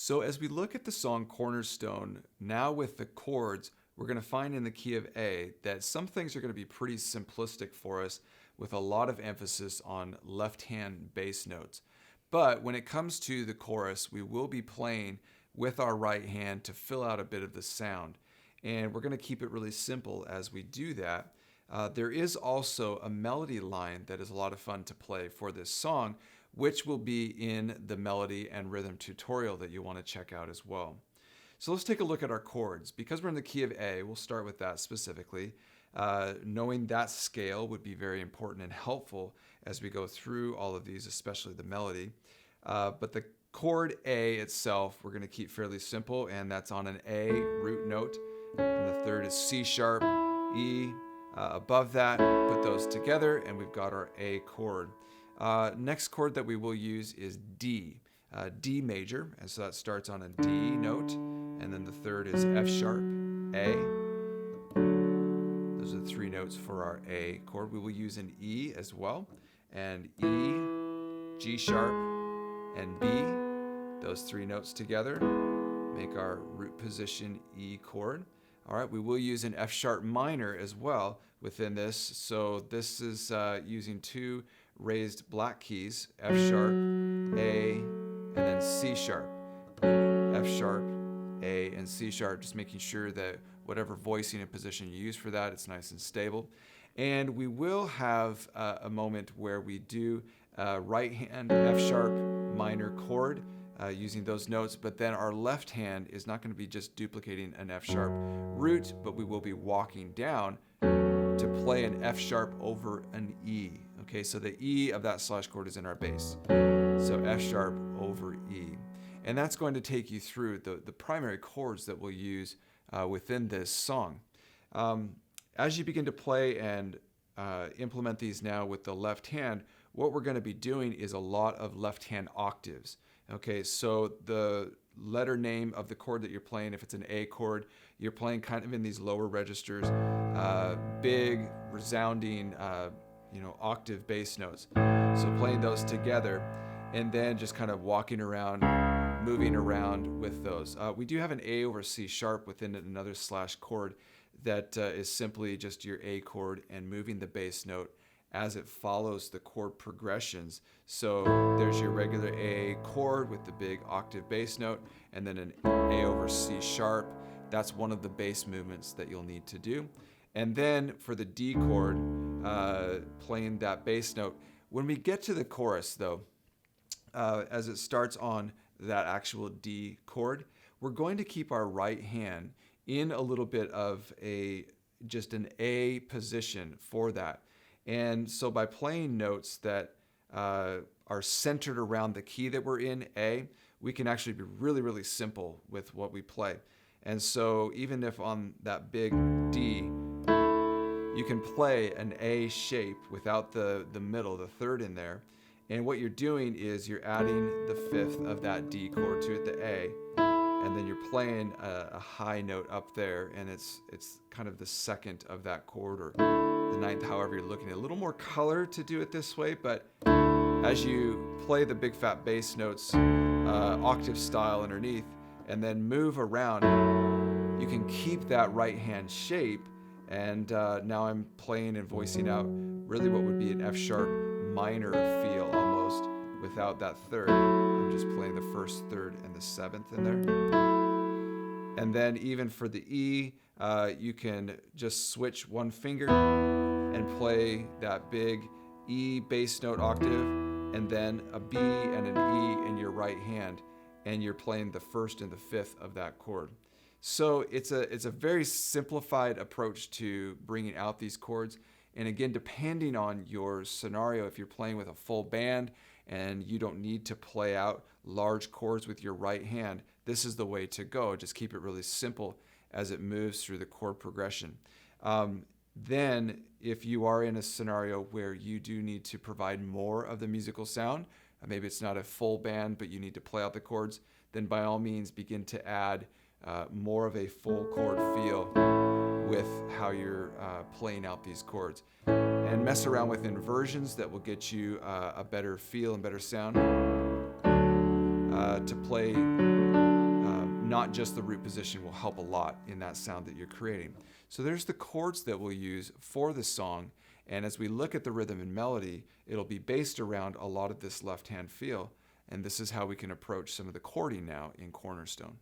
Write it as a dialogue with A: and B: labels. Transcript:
A: So as we look at the song Cornerstone, now with the chords, we're going to find in the key of A that some things are going to be pretty simplistic for us with a lot of emphasis on left-hand bass notes. But when it comes to the chorus, we will be playing with our right hand to fill out a bit of the sound. And we're going to keep it really simple as we do that. There is also a melody line that is a lot of fun to play for this song, which will be in the melody and rhythm tutorial that you want to check out as well. So let's take a look at our chords. Because we're in the key of A, we'll start with that specifically. Knowing that scale would be very important and helpful as we go through all of these, especially the melody. But the chord A itself, we're going to keep fairly simple, and that's on an A root note. And the third is C sharp, E. Above that, put those together, and we've got our A chord. Next chord that we will use is D, D major, and so that starts on a D note, and then the third is F sharp, A. Those are the three notes for our A chord. We will use an E as well, and E, G sharp, and B. Those three notes together make our root position E chord. All right, we will use an F sharp minor as well within this. So this is using two raised black keys, F sharp, A, and then C sharp. F sharp, A, and C sharp, just making sure that whatever voicing and position you use for that, it's nice and stable. And we will have a moment where we do right hand F sharp minor chord, using those notes, but then our left hand is not going to be just duplicating an F sharp root, but we will be walking down to play an F sharp over an E. Okay, so the E of that slash chord is in our bass. So F sharp over E. And that's going to take you through the primary chords that we'll use within this song. As you begin to play and implement these now with the left hand, what we're going to be doing is a lot of left hand octaves. Okay, so the letter name of the chord that you're playing, if it's an A chord, you're playing kind of in these lower registers, big, resounding, octave bass notes. So playing those together, and then just kind of walking around, moving around with those. We do have an A over C sharp within another slash chord that is simply just your A chord and moving the bass note as it follows the chord progressions. So there's your regular A chord with the big octave bass note, and then an A over C sharp. That's one of the bass movements that you'll need to do. And then for the D chord, playing that bass note. When we get to the chorus though, as it starts on that actual D chord, we're going to keep our right hand in a little bit of just an A position for that. And so by playing notes that are centered around the key that we're in, A, we can actually be really, really simple with what we play. And so even if on that big D, you can play an A shape without the middle, the third in there. And what you're doing is you're adding the fifth of that D chord to it, the A, and then you're playing a high note up there, and it's kind of the second of that chord, or the ninth, however you're looking at it. A little more color to do it this way, but as you play the big fat bass notes, octave style underneath, and then move around, you can keep that right hand shape. And now I'm playing and voicing out really what would be an F sharp minor feel almost without that third. I'm just playing the first, third, and the seventh in there. And then even for the E, you can just switch one finger and play that big E bass note octave, and then a B and an E in your right hand, and you're playing the first and the fifth of that chord. So it's a very simplified approach to bringing out these chords. And again, depending on your scenario, if you're playing with a full band and you don't need to play out large chords with your right hand, this is the way to go. Just keep it really simple as it moves through the chord progression. Then if you are in a scenario where you do need to provide more of the musical sound, maybe it's not a full band, but you need to play out the chords, then by all means begin to add more of a full chord feel with how you're playing out these chords. And mess around with inversions that will get you a better feel and better sound to play not just the root position will help a lot in that sound that you're creating. So there's the chords that we'll use for the song. And as we look at the rhythm and melody, it'll be based around a lot of this left hand feel. And this is how we can approach some of the chording now in Cornerstone.